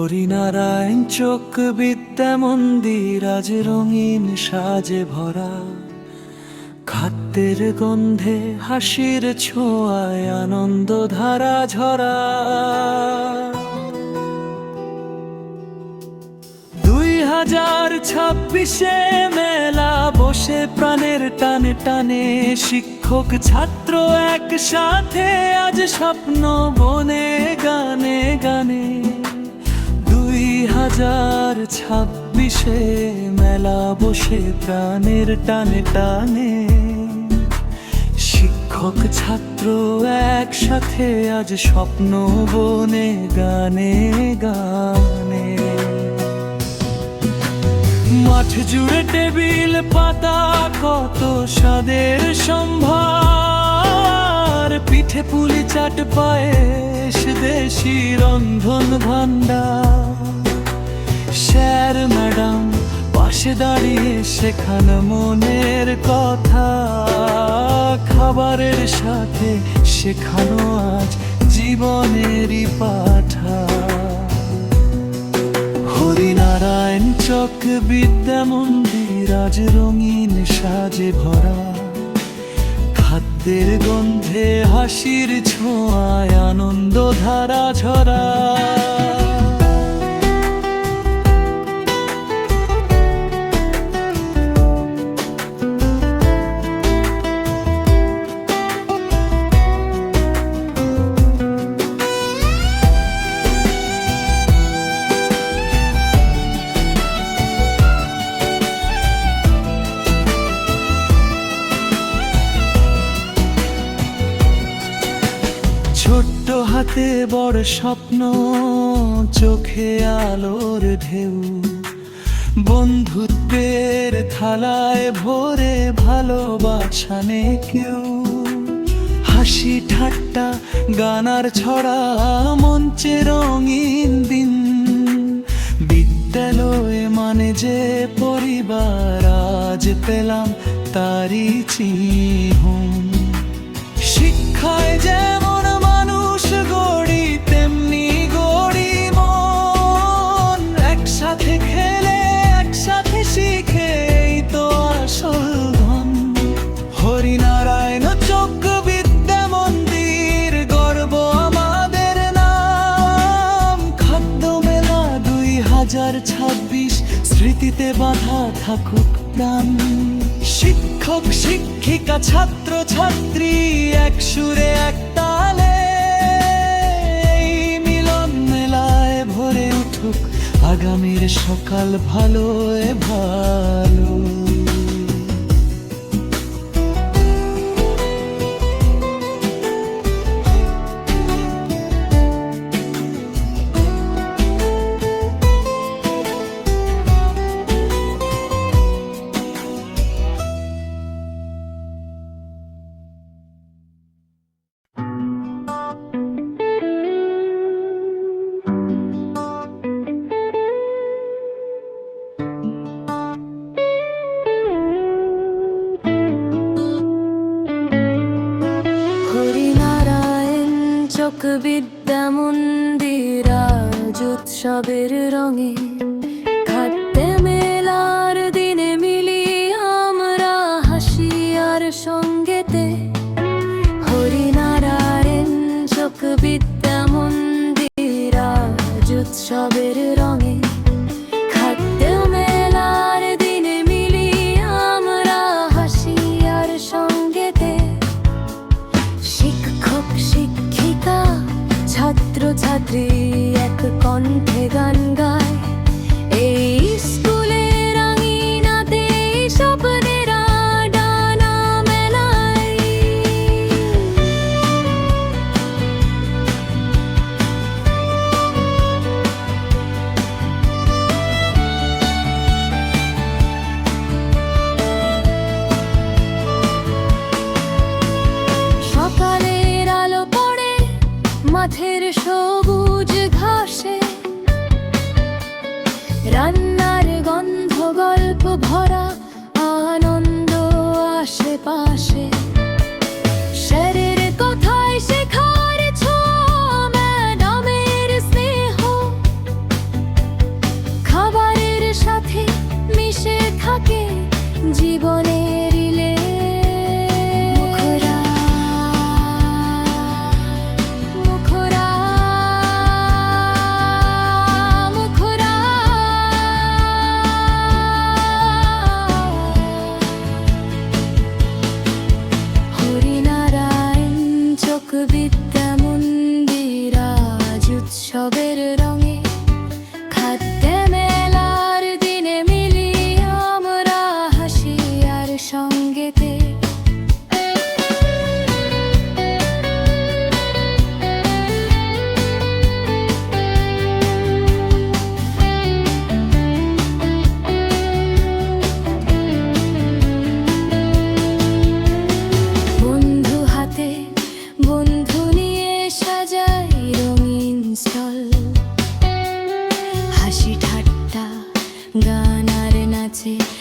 হরিনারায়ণ চোখ বিদ্যা মন্দির আজ রঙিন সাজে ভরা, খাদ্যের গন্ধে হাসির ছোঁয়ায় আনন্দ ধারা ঝরা। 2026 মেলা বসে প্রাণের টানে টানে, শিক্ষক ছাত্র একসাথে আজ স্বপ্ন বনে গানে গানে। 2026 মেলা বসে প্রাণের টানে টানে, শিক্ষক ছাত্র একসাথে আজ স্বপ্ন বনে গানে গানে। মাঠ জুড়ে টেবিল পাতা, কত স্বাদের সম্ভার, পিঠে পুলি চাট পায়েস দেশি রন্ধন ভান্ডার। স্যার ম্যাডাম পাশে দাঁড়িয়ে শেখান মনের কথা, খাবারের সাথে শেখানো আজ জীবনেরই পাঠা। হরিনারায়ণ চক বিদ্যা মন্দির আজ রঙিন সাজে ভরা, খাদ্যের গন্ধে হাসির ছোঁয়ায় আনন্দ ধারা ঝরা। ছোট্ট হাতে বড় স্বপ্ন, চোখে আলোর ঢেউ, বন্ধুত্বের থালায় ভরে ভালোবাসা নে কেউ। হাসি ঠাট্টা গানার ছড়া মঞ্চে রঙিন দিন, বিদ্যালয় মানে যে পরিবার আজ পেলাম তারই চিহ্ন। শিক্ষায় যেমন মানুষ গড়ি তেমনি গড়ি মন, একসাথে খেলে একসাথে শিখে এই তো আসল ধন। হরিনারায়ণ চক বিদ্যা মন্দির গর্ব আমাদের নাম, খাদ্য মেলা 2026 স্মৃতিতে বাঁধা থাকুক প্রাণ। শিক্ষক শিক্ষিকা ছাত্র ছাত্রী এক সুরে এক তালে, এই মিলন মেলায় ভরে উঠুক আগামীর সকাল ভালো ভালো। চক বিদ্যা মন্দির আজ উৎসবের রঙে, খাদ্যে মেলার দিনে মিলি আমরা হাসি আর সঙ্গেতে। হরিনারায়ণ চক বিদ্যা মন্দির আজ উৎসবের রঙে, খাদ্যে মেলার দিনে মিলি আমরা হাসি আর সঙ্গেতে। শিক্ষক শিক্ষিকা ছাত্র ছাত্রী এক কণ্ঠে গান গায়, এই স্কুলের আঙিনাতে স্বপ্নেরা ডানা মেলায়। সকালের আলো পড়ে মাঠের সবুজ ঘাসে, রান্নার গন্ধ গল্প ভরা আনন্দ আশেপাশে। স্যারের কথায় শেখার ছোঁয়া, ম্যাডামের স্নেহ নাচে